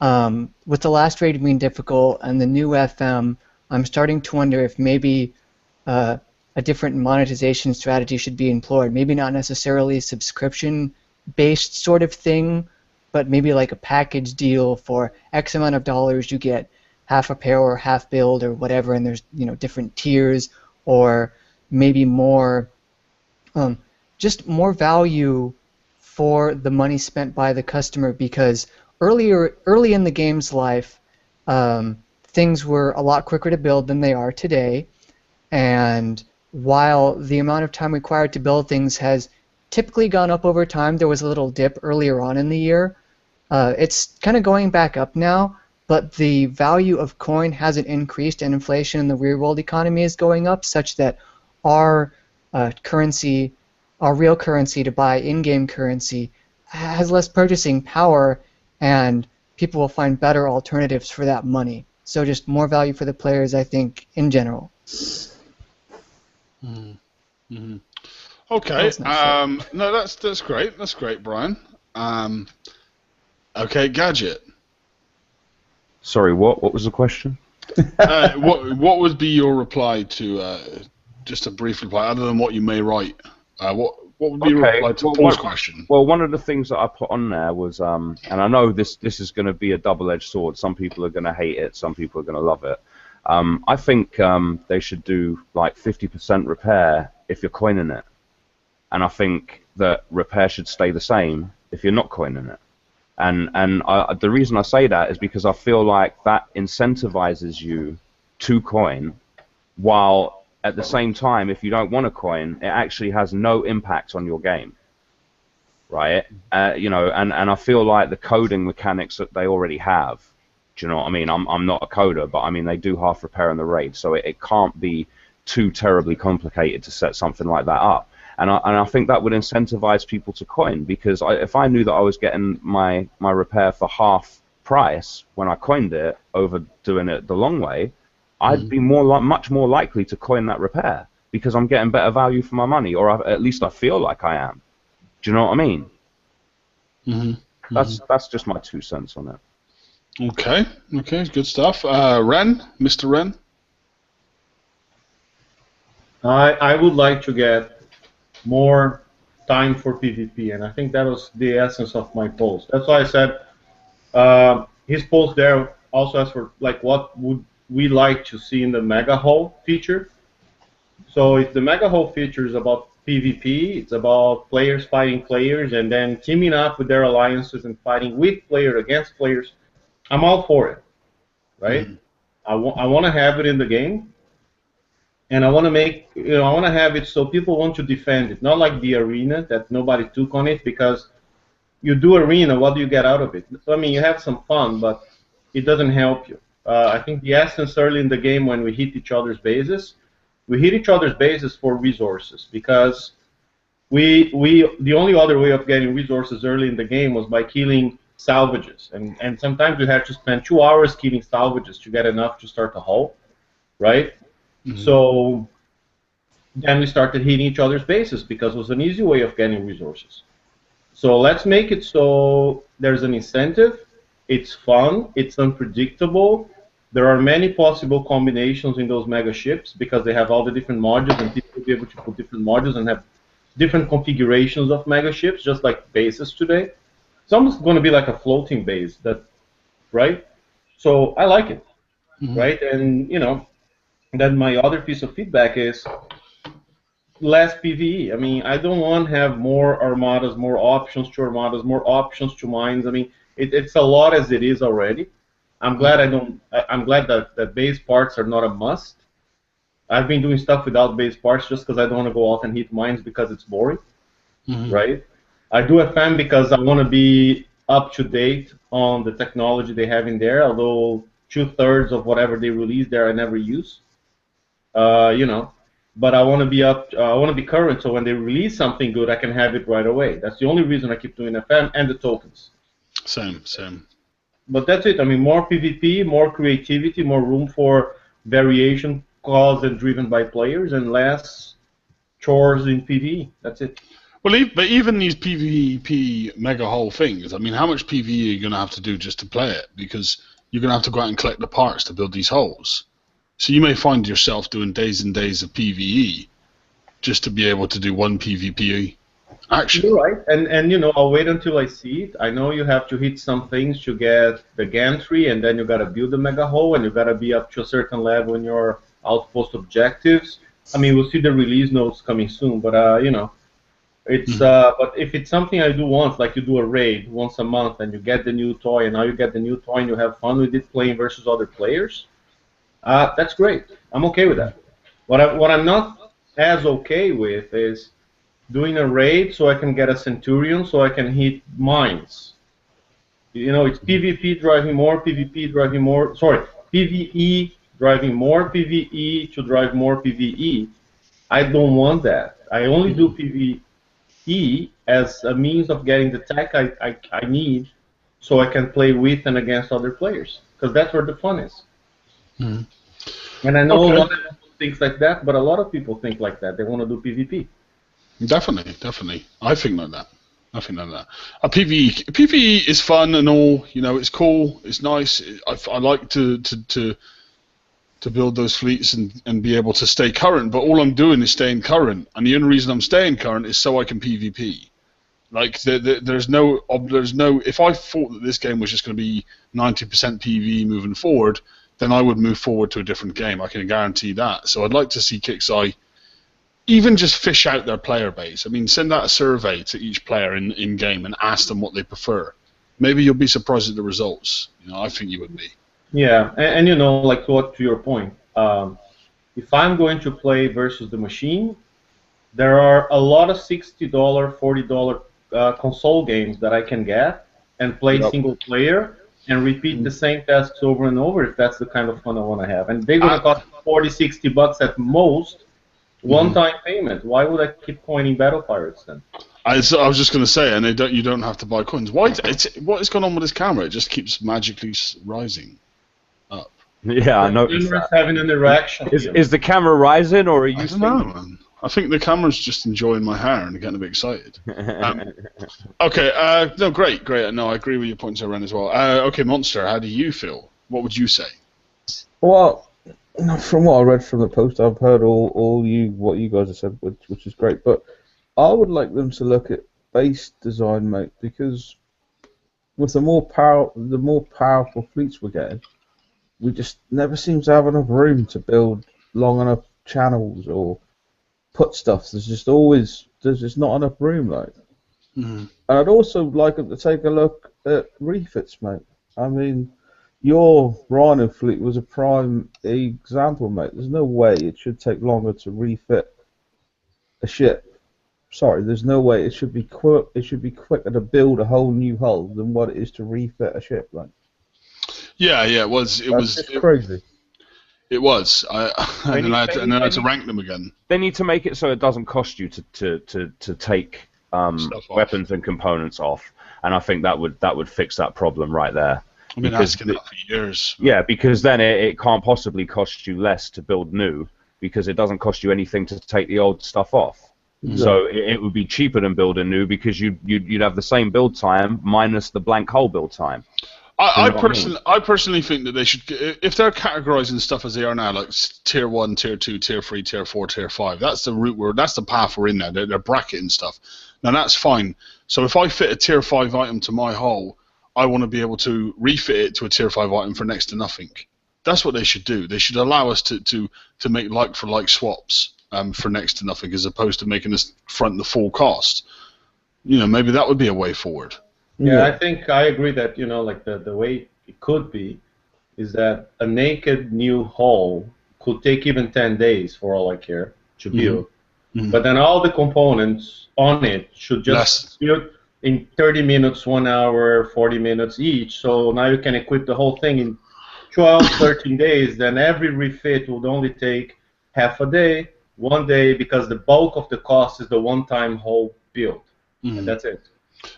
With the last raid being difficult and the new FM, I'm starting to wonder if maybe a different monetization strategy should be employed. Maybe not necessarily a subscription-based sort of thing, but maybe like a package deal for X amount of dollars you get half repair or half build or whatever, and there's different tiers, or maybe more, just more value for the money spent by the customer, because early in the game's life, things were a lot quicker to build than they are today, and while the amount of time required to build things has typically gone up over time, there was a little dip earlier on in the year. It's kind of going back up now, but the value of coin hasn't increased, and inflation in the real world economy is going up, such that our currency, our real currency to buy in-game currency, has less purchasing power, and people will find better alternatives for that money. So just more value for the players, I think, in general. Mm-hmm. Okay. No, that's great. That's great, Brian. Okay, Gadget. Sorry, what was the question? What would be your reply to just a brief reply, other than what you may write? What would be your reply to Paul's question? Well, one of the things that I put on there was, and I know this is going to be a double-edged sword. Some people are going to hate it. Some people are going to love it. I think they should do like 50% repair if you're coining it, and I think that repair should stay the same if you're not coining it. And the reason I say that is because I feel like that incentivizes you to coin, while at the same time, if you don't want to coin, it actually has no impact on your game, right? And I feel like the coding mechanics that they already have. Do you know what I mean? I'm not a coder, but I mean they do half repair in the raid, so it can't be too terribly complicated to set something like that up. And I think that would incentivize people to coin, because if I knew that I was getting my repair for half price when I coined it over doing it the long way, I'd be much more likely to coin that repair, because I'm getting better value for my money, or at least I feel like I am. Do you know what I mean? Mm-hmm. That's just my 2 cents on it. Okay, good stuff. Mr. Ren? I would like to get more time for PvP, and I think that was the essence of my post. That's why I said his post there also asked for like what would we like to see in the Mega Hole feature. So if the Mega Hole feature is about PvP, it's about players fighting players and then teaming up with their alliances and fighting with players against players, I'm all for it, right? I want to have it in the game. And I want to make, I want to have it so people want to defend it, not like the arena that nobody took on it, because you do arena, what do you get out of it? So I mean, you have some fun, but it doesn't help you. I think the essence early in the game when we hit each other's bases, we hit each other's bases for resources, because the only other way of getting resources early in the game was by killing salvages, and sometimes we had to spend 2 hours killing salvages to get enough to start a haul, right? So then we started hitting each other's bases because it was an easy way of getting resources. So let's make it so there's an incentive, it's fun, it's unpredictable, there are many possible combinations in those mega ships because they have all the different modules, and people will be able to put different modules and have different configurations of mega ships, just like bases today. It's almost going to be like a floating base, right? So I like it, right? And then my other piece of feedback is less PvE. I mean, I don't want to have more armadas, more options to armadas, more options to mines. I mean, it's a lot as it is already. I'm glad I'm glad that base parts are not a must. I've been doing stuff without base parts just because I don't want to go off and hit mines because it's boring, right? I do FM because I want to be up to date on the technology they have in there, although 2/3 of whatever they release there I never use. But I want to be I want to be current, so when they release something good, I can have it right away. That's the only reason I keep doing FM and the tokens. Same. But that's it. I mean, more PvP, more creativity, more room for variation caused and driven by players, and less chores in PvE. That's it. Well, but even these PvP mega hull things, I mean, how much PvE are you going to have to do just to play it? Because you're going to have to go out and collect the parts to build these hulls. So you may find yourself doing days and days of PvE just to be able to do one PvP action. You're right, and I'll wait until I see it. I know you have to hit some things to get the gantry, and then you gotta build the mega hull, and you gotta be up to a certain level in your outpost objectives. I mean, we'll see the release notes coming soon, but it's but if it's something I do once, like you do a raid once a month, and you get the new toy, and now you get the new toy, and you have fun with it playing versus other players, that's great. I'm okay with that. What I'm not as okay with is doing a raid so I can get a Centurion so I can hit mines. It's PvP driving more, PvP driving more, sorry, PvE driving more PvE to drive more PvE. I don't want that. I only do PvE as a means of getting the tech I need so I can play with and against other players, because that's where the fun is. Mm. And I know a lot of people think like that, but a lot of people think like that. They want to do PvP. Definitely. I think like that. PvE is fun and all. It's cool. It's nice. I like to build those fleets and be able to stay current. But all I'm doing is staying current, and the only reason I'm staying current is so I can PvP. Like there's no. If I thought that this game was just going to be 90% PvE moving forward, then I would move forward to a different game. I can guarantee that. So I'd like to see Kixeye even just fish out their player base. I mean, send out a survey to each player in game and ask them what they prefer. Maybe you'll be surprised at the results. I think you would be. Yeah, and like to your point, if I'm going to play versus the machine, there are a lot of $60, $40 console games that I can get and play single player and repeat the same tasks over and over if that's the kind of fun I want to have. And they're going to cost $40, $60 at most. One-time payment. Why would I keep coining Battle Pirates then? I was just going to say, and you don't have to buy coins. What is going on with this camera? It just keeps magically rising up. Yeah, I noticed that. Having an interaction. Is the camera rising, or are you? I don't know, man. I think the camera's just enjoying my hair and getting a bit excited. Okay. No, great. No, I agree with your points around as well. Okay, Monster, how do you feel? What would you say? Well, from what I read from the post, I've heard what you guys have said, which is great. But I would like them to look at base design, mate, because with the more powerful fleets we're getting, we just never seem to have enough room to build long enough channels or put stuff. There's just not enough room, like. And I'd also like them to take a look at refits, mate. I mean, your Rhino fleet was a prime example, mate. There's no way it should take longer to refit a ship. Sorry, there's no way it should be quick. It should be quicker to build a whole new hull than what it is to refit a ship, like. Yeah, it was. It's crazy. It was. And then I had to rank them again. They need to make it so it doesn't cost you to take weapons and components off, and I think that would fix that problem right there. I've been asking that for years. Yeah, because then it can't possibly cost you less to build new, because it doesn't cost you anything to take the old stuff off. Yeah. So it would be cheaper than building new, because you'd have the same build time minus the blank hull build time. I personally think that they should, if they're categorizing stuff as they are now, like tier 1, tier 2, tier 3, tier 4, tier 5, that's the path we're in now. They're bracketing stuff. Now that's fine. So if I fit a tier 5 item to my hull, I want to be able to refit it to a tier 5 item for next to nothing. That's what they should do. They should allow us to make like-for-like swaps for next to nothing, as opposed to making us front the full cost. Maybe that would be a way forward. Yeah, I think I agree that, like the way it could be is that a naked new hull could take even 10 days, for all I care, to build. But then all the components on it should just build in 30 minutes, 1 hour, 40 minutes each. So now you can equip the whole thing in 12, 13 days. Then every refit would only take half a day, 1 day, because the bulk of the cost is the one-time whole build. And that's it.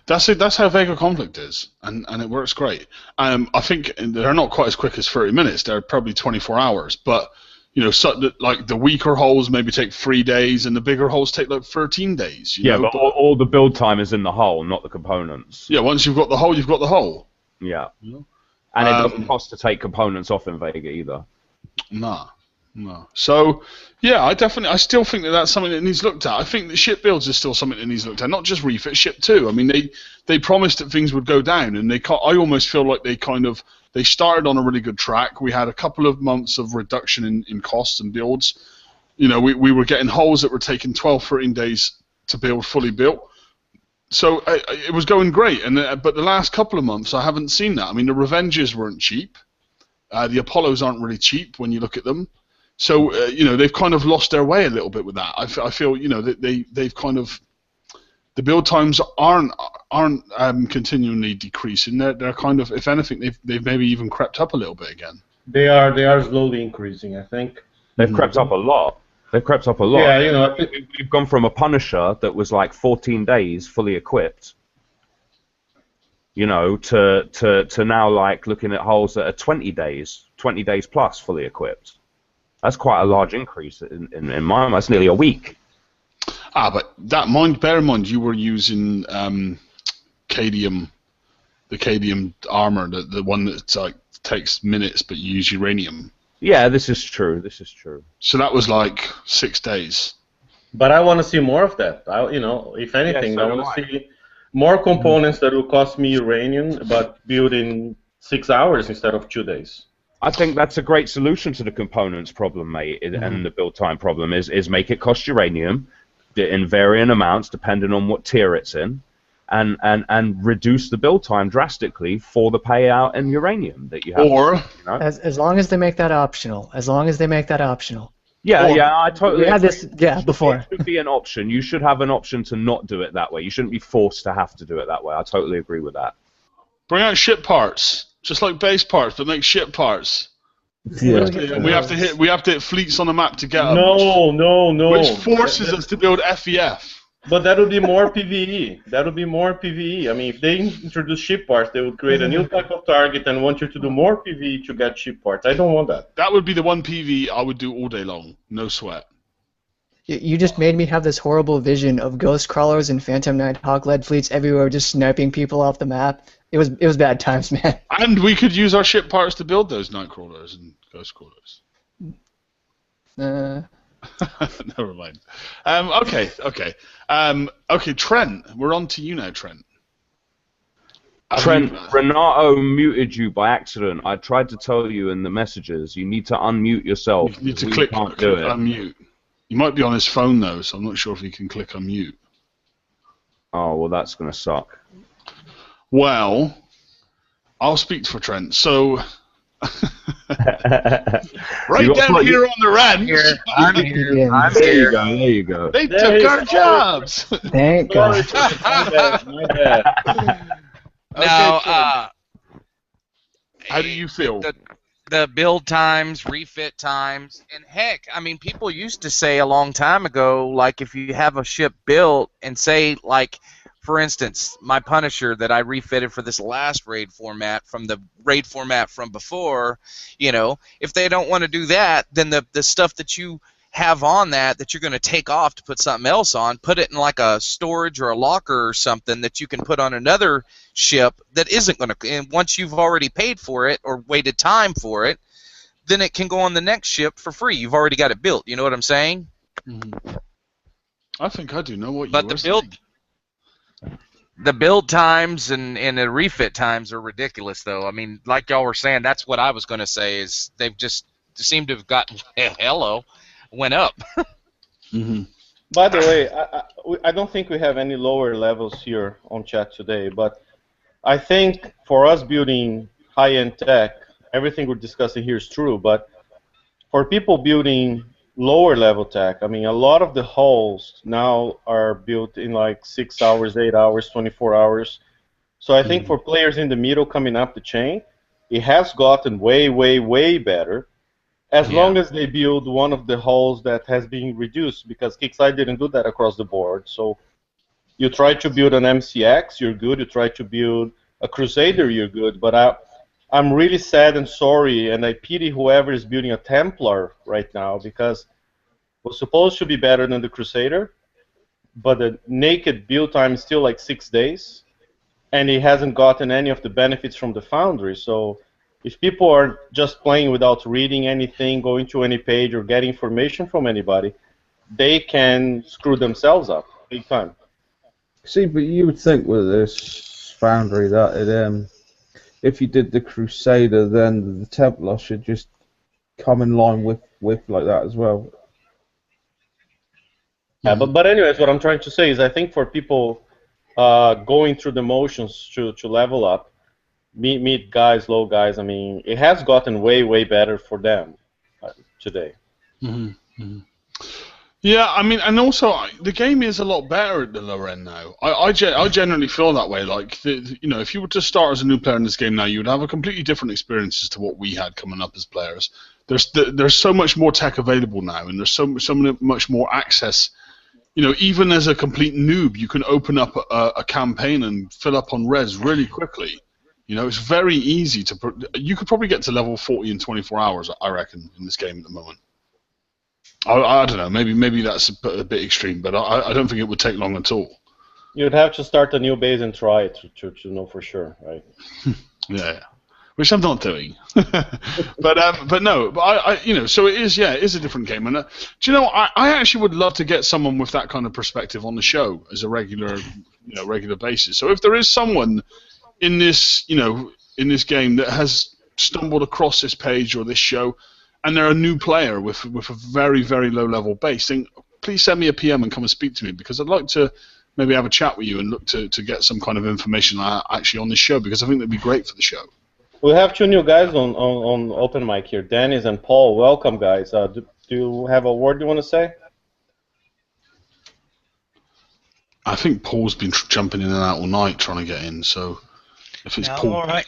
That's it. That's how Vega Conflict is, and it works great. I think they're not quite as quick as 30 minutes. They're probably 24 hours. But you know, like the weaker holes maybe take 3 days, and the bigger holes take like 13 days. You know? but all the build time is in the hole, not the components. Yeah, once you've got the hole, you've got the hole. Yeah. And it doesn't cost to take components off in Vega either. No. So, yeah, I still think that's something that needs looked at. I think that ship builds is still something that needs looked at, not just refit, ship too. I mean, they promised that things would go down, and I almost feel like they started on a really good track. We had a couple of months of reduction in costs and builds. You know, we were getting holes that were taking 12, 13 days to build fully built. So it was going great, but the last couple of months I haven't seen that. I mean, the Revengers weren't cheap. The Apollos aren't really cheap when you look at them. So you know, they've kind of lost their way a little bit with that. I feel, you know, that they've kind of, the build times aren't continually decreasing. They're kind of, if anything, they've maybe even crept up a little bit again. They are slowly increasing, I think. They've crept up a lot. Yeah, you know, we've gone from a Punisher that was like 14 days fully equipped, you know, to now like looking at holes that are 20 days plus fully equipped. That's quite a large increase in my mind. That's nearly a week. But bear in mind, you were using Cadium, the Cadium armor, the one that like takes minutes, but you use uranium. Yeah, this is true. So that was like 6 days. But I want to see more of that. You know, if anything, I want to see more components that will cost me uranium, but built in 6 hours instead of 2 days. I think that's a great solution to the components problem, mate, and the build time problem is make it cost uranium in varying amounts depending on what tier it's in, and reduce the build time drastically for the payout in uranium that you have. Or you know? As long as they make that optional. Yeah, I totally. We had this, before. It should be an option. You should have an option to not do it that way. You shouldn't be forced to have to do it that way. I totally agree with that. bring out ship parts, just like base parts, but make ship parts. Yeah. We have to hit fleets on the map to get them. No. Which forces us to build FEF. But that would be more PvE. I mean, if they introduce ship parts, they would create a new type of target and want you to do more PvE to get ship parts. I don't want that. That would be the one PvE I would do all day long. No sweat. You just made me have this horrible vision of ghost crawlers and Phantom Nighthawk led fleets everywhere, just sniping people off the map. It was bad times, man. And we could use our ship parts to build those night crawlers and ghost crawlers. Never mind. Okay. Trent, we're on to you now, Trent. Trent, Renato muted you by accident. I tried to tell you in the messages. You need to unmute yourself. You need to click unmute. You might be on his phone though, so I'm not sure if he can click unmute. Oh well, that's gonna suck. Well, I'll speak for Trent. So, right down here on the ranch. I'm here. There you go. They took our jobs. Thank God. My bad. Now, how do you feel? The build times, refit times, and heck, I mean, people used to say a long time ago, like if you have a ship built and say, like, for instance, my Punisher that I refitted for this last raid format from the raid format from before, you know, if they don't want to do that, then the stuff that you have on that you're going to take off to put something else on, put it in like a storage or a locker or something that you can put on another ship that isn't going to, and once you've already paid for it or waited time for it, then it can go on the next ship for free. You've already got it built. You know what I'm saying? Mm-hmm. I think I do know what but you're saying. The build times and the refit times are ridiculous, though. I mean, like y'all were saying, that's what I was going to say, is they've just seemed to have gotten, went up. Mm-hmm. By the way, I don't think we have any lower levels here on chat today, but I think for us building high-end tech, everything we're discussing here is true, but for people building lower level tech, I mean, a lot of the hulls now are built in like 6 hours, 8 hours, 24 hours. So I think for players in the middle coming up the chain, it has gotten way, way, way better, as long as they build one of the hulls that has been reduced, because Kickside didn't do that across the board. So you try to build an MCX, you're good. You try to build a Crusader, you're good. But I'm really sad and sorry, and I pity whoever is building a Templar right now because it was supposed to be better than the Crusader, but the naked build time is still like 6 days, and it hasn't gotten any of the benefits from the Foundry. So if people are just playing without reading anything, going to any page, or getting information from anybody, they can screw themselves up big time. See, but you would think with this Foundry that if you did the Crusader, then the Templar should just come in line with like that as well. Yeah, but anyways, what I'm trying to say is I think for people going through the motions to level up, meet guys, low guys, I mean, it has gotten way better for them today. Yeah, I mean, and also the game is a lot better at the lower end now. I generally feel that way. Like, if you were to start as a new player in this game now, you would have a completely different experience as to what we had coming up as players. There's so much more tech available now, and there's so much more access. Even as a complete noob, you can open up a campaign and fill up on res really quickly. It's very easy to. You could probably get to level 40 in 24 hours, I reckon, in this game at the moment. I don't know. Maybe that's a bit extreme, but I don't think it would take long at all. You'd have to start a new base and try it to know for sure, right? Yeah, which I'm not doing. but no. But so it is. Yeah, it is a different game. And do you know? I actually would love to get someone with that kind of perspective on the show as a regular basis. So if there is someone in this game that has stumbled across this page or this show, and they're a new player with a very, very low level base, then please send me a PM and come and speak to me, because I'd like to maybe have a chat with you and look to get some kind of information actually on this show, because I think that'd be great for the show. We have two new guys on open mic here, Dennis and Paul. Welcome, guys. Do you have a word you want to say? I think Paul's been jumping in and out all night trying to get in, so if it's Paul. All right.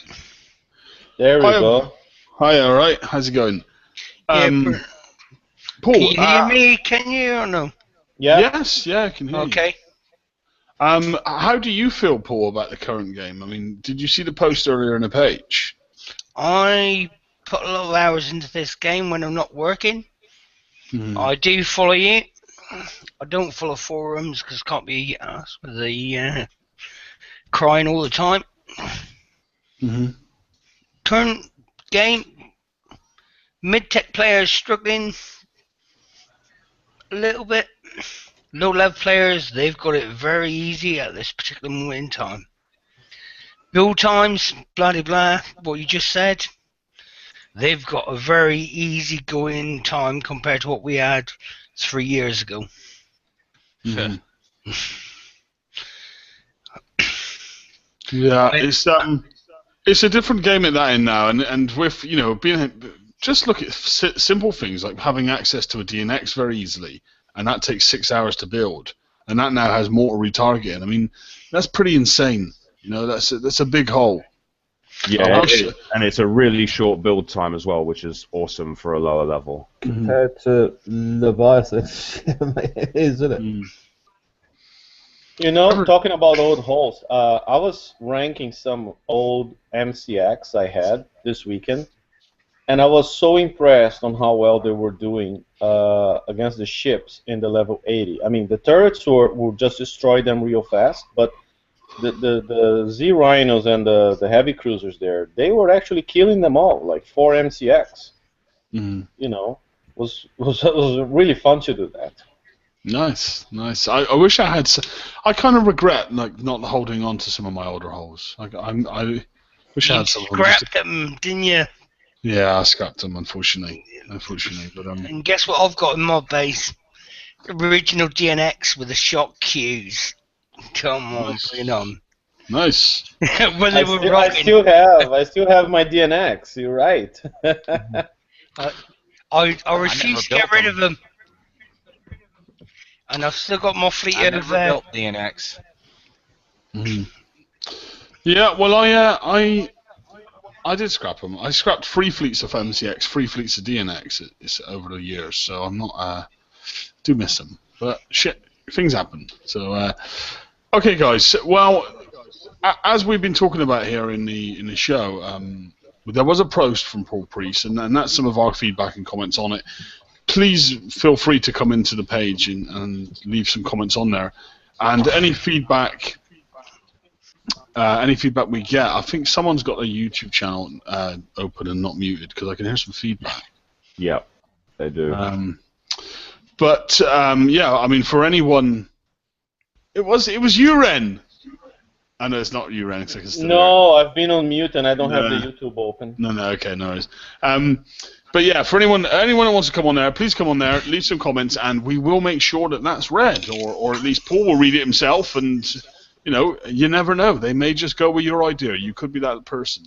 There we go. Hi, all right. How's it going? Paul, can you hear me? Can you or no? Yeah. Yes, yeah, I can hear you. Okay. How do you feel, Paul, about the current game? I mean, did you see the post earlier in the page? I put a lot of hours into this game when I'm not working. Mm-hmm. I do follow you. I don't follow forums because I can't be asked with the crying all the time. Mm-hmm. Current game, mid-tech players struggling a little bit. Low-level players, they've got it very easy at this particular moment in time. Build times, blah blah, what you just said, they've got a very easy going time compared to what we had 3 years ago. Mm-hmm. Yeah, it's a different game at that end now, and with being just look at simple things like having access to a DNX very easily, and that takes 6 hours to build, and that now has mortar retargeting. I mean, that's pretty insane. That's a big hole. Yeah, and it's a really short build time as well, which is awesome for a lower level. Compared to Leviathan, isn't it? Talking about old holes, I was ranking some old MCX I had this weekend, and I was so impressed on how well they were doing against the ships in the level 80. I mean, the turrets will just destroy them real fast, but the Z Rhinos and the heavy cruisers there, they were actually killing them all, like 4 MCX. Mm-hmm. Was really fun to do that. Nice. I wish I had. I kind of regret not holding on to some of my older holes. I wish I had some. Scrapped them, didn't you? Yeah, I scrapped them, unfortunately. But And guess what I've got in my base? Original DNX with the shock cues. Come on, bring it on. Nice. When they were I still have my DNX. You're right. I refuse to get rid of them. And I've still got my fleet I of never built DNX. Mm-hmm. Yeah, well, I did scrap them. I scrapped 3 fleets of MCX, 3 fleets of DNX it's over the years, so I'm not. Do miss them, but shit, things happen. So, okay, guys. Well, as we've been talking about here in the show, there was a post from Paul Priest, and that's some of our feedback and comments on it. Please feel free to come into the page and leave some comments on there. And any feedback we get, I think someone's got a YouTube channel open and not muted, because I can hear some feedback. Yeah, they do. Yeah, I mean, for anyone, it was you, Ren. I know it's not you, Ren. No, I've been on mute and I don't have the YouTube open. No, okay, no worries. But yeah, for anyone that wants to come on there, please come on there, leave some comments, and we will make sure that that's read, or at least Paul will read it himself. And you know, you never know; they may just go with your idea. You could be that person.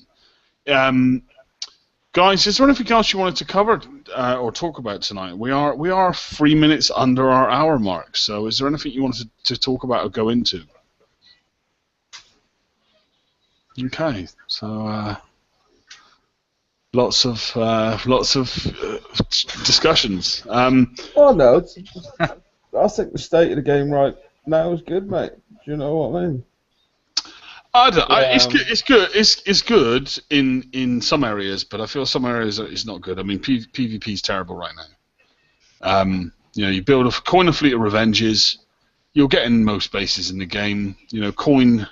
Guys, is there anything else you wanted to cover or talk about tonight? We are 3 minutes under our hour mark. So, is there anything you wanted to talk about or go into? Okay, so. Lots of discussions. Oh no, I think the state of the game right now is good, mate. Do you know what I mean? It's good in some areas, but I feel some areas it's not good. I mean, PvP is terrible right now. You know, you build a fleet of revenges, you'll get in most bases in the game. You know, coin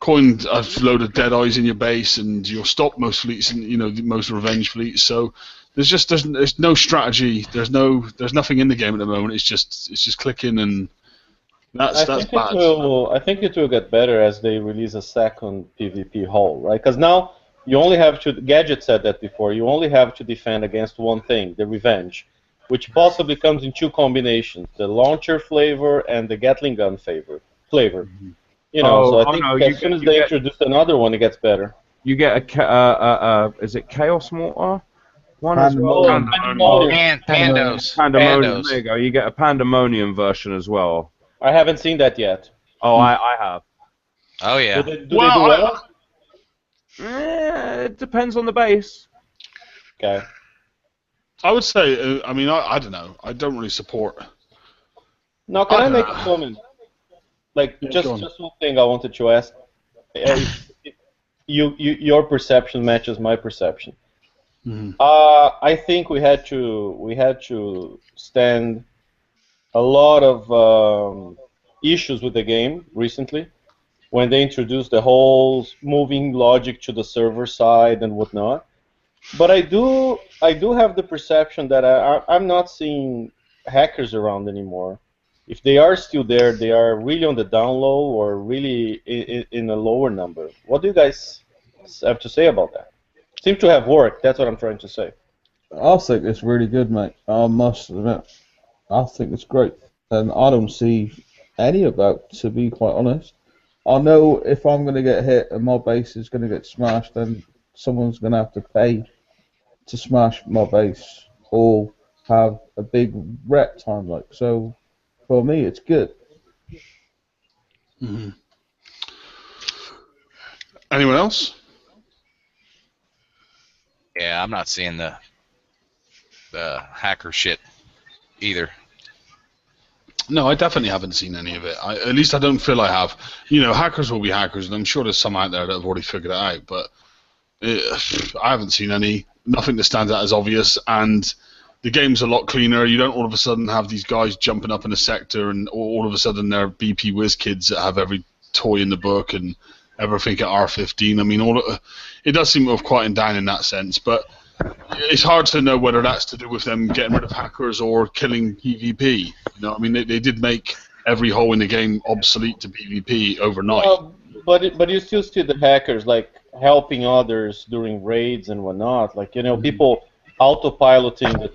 a load of dead eyes in your base, and you'll stop most fleets, and you know, most revenge fleets. So there's no strategy. There's nothing in the game at the moment. It's just clicking, and that's bad. I think it will get better as they release a second PvP hull, right? Because now you only have to. Gadget said that before. You only have to defend against one thing, the revenge, which possibly comes in two combinations: the launcher flavor and the Gatling gun flavor. Mm-hmm. You know, so I think as soon as they introduce another one, it gets better. You get is it Chaos Mortar? One as well. Pandos. Pandemonium. There you go. You get a Pandemonium version as well. I haven't seen that yet. Oh, I have. Oh yeah. Do they do well? It depends on the base. Okay. I would say, I mean, I don't know. I don't really support. Now, can I make a comment? Like, just one thing I wanted to ask. Your perception matches my perception. Mm-hmm. I think we had to stand a lot of issues with the game recently when they introduced the whole moving logic to the server side and whatnot. But I do have the perception that I'm not seeing hackers around anymore. If they are still there, they are really on the down low or really in a lower number. What do you guys have to say about that? Seems to have worked. That's what I'm trying to say. I think it's really good, mate. I must admit. I think it's great. And I don't see any of that, to be quite honest. I know if I'm going to get hit and my base is going to get smashed, then someone's going to have to pay to smash my base or have a big rep time. Like, so for me, it's good. Mm-hmm. Anyone else? Yeah, I'm not seeing the hacker shit either. No, I definitely haven't seen any of it. At least I don't feel I have. You know, hackers will be hackers, and I'm sure there's some out there that have already figured it out, but I haven't seen nothing that stands out as obvious, and the game's a lot cleaner. You don't all of a sudden have these guys jumping up in a sector, and all of a sudden they're BP whiz kids that have every toy in the book and everything at R15. I mean, it does seem to have quieted down in that sense, but it's hard to know whether that's to do with them getting rid of hackers or killing PvP. You know, I mean, they did make every hole in the game obsolete to PvP overnight. But you still see the hackers like helping others during raids and whatnot. Like, you know, people autopiloting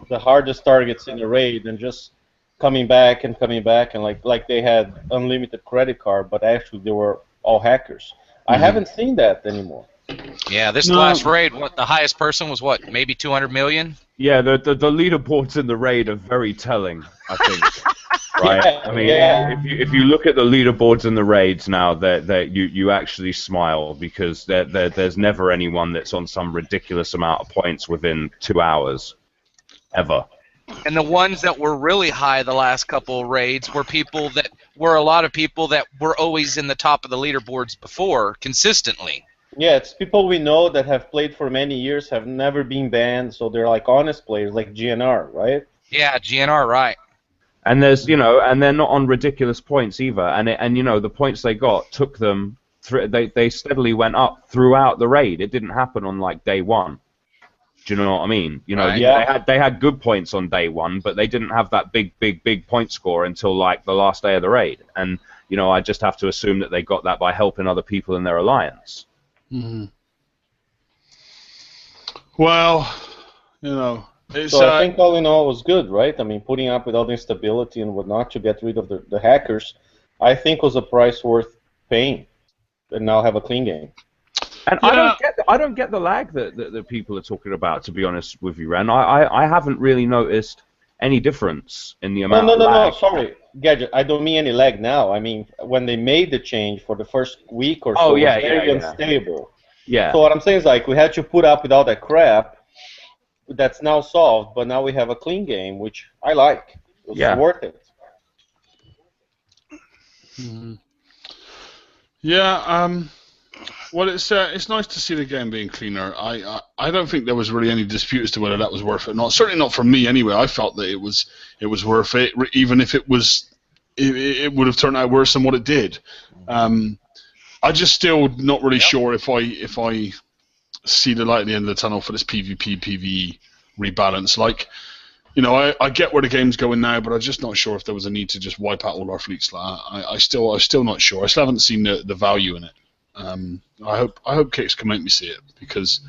the hardest targets in the raid and just coming back and like they had unlimited credit card, but actually they were all hackers. I haven't seen that anymore. Yeah, this last raid, the highest person was what, maybe 200 million? Yeah, the leaderboards in the raid are very telling, I think. Right? Yeah, I mean, if you look at the leaderboards in the raids now, you actually smile, because there's never anyone that's on some ridiculous amount of points within 2 hours, ever. And the ones that were really high the last couple of raids were a lot of people that were always in the top of the leaderboards before, consistently. Yeah, it's people we know that have played for many years, have never been banned, so they're like honest players, like GNR, right? Yeah, GNR, right. And there's, and they're not on ridiculous points either. And the points they got took them through. They steadily went up throughout the raid. It didn't happen on like day one. Do you know what I mean? Right. Yeah. They had good points on day one, but they didn't have that big point score until like the last day of the raid. And I just have to assume that they got that by helping other people in their alliance. Mm-hmm. Well, it's, So I think all in all it was good, right? I mean, putting up with all the instability and whatnot to get rid of the hackers, I think was a price worth paying, and now have a clean game. And Yeah. I don't get the lag that people are talking about, to be honest with you, Ren. I haven't really noticed any difference in the amount of lag. No, sorry, Gadget, I don't mean any lag now. I mean, when they made the change for the first week or so, Oh, yeah, it was very yeah. unstable. Yeah. So what I'm saying is, like, we had to put up with all that crap that's now solved, but now we have a clean game, which I like. It was worth it. Mm-hmm. Yeah. Well, it's nice to see the game being cleaner. I don't think there was really any dispute as to whether that was worth it or not. Certainly not for me anyway. I felt that it was worth it, even if it would have turned out worse than what it did. I just still not really sure if I see the light at the end of the tunnel for this PvP PvE rebalance. Like, I get where the game's going now, but I'm just not sure if there was a need to just wipe out all our fleets. I'm still not sure. I still haven't seen the value in it. I hope Kicks can make me see it, because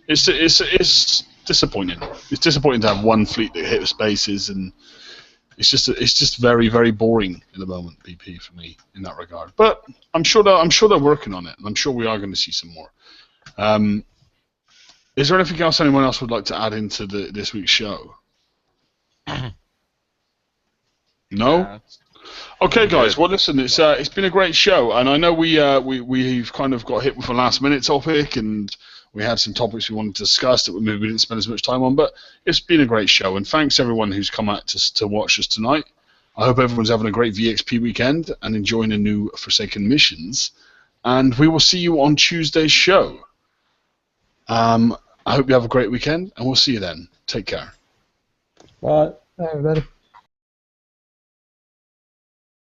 it's disappointing. It's disappointing to have one fleet that hit the spaces, and it's just very, very boring at the moment, BP, for me in that regard. But I'm sure they're working on it, and I'm sure we are going to see some more. Is there anything else anyone else would like to add into this week's show? No? Okay, guys. Well, listen, it's been a great show, and I know we've kind of got hit with a last-minute topic, and we had some topics we wanted to discuss that maybe we didn't spend as much time on, but it's been a great show, and thanks everyone who's come out to watch us tonight. I hope everyone's having a great VXP weekend and enjoying the new Forsaken missions, and we will see you on Tuesday's show. I hope you have a great weekend, and we'll see you then. Take care. Bye. Bye, everybody.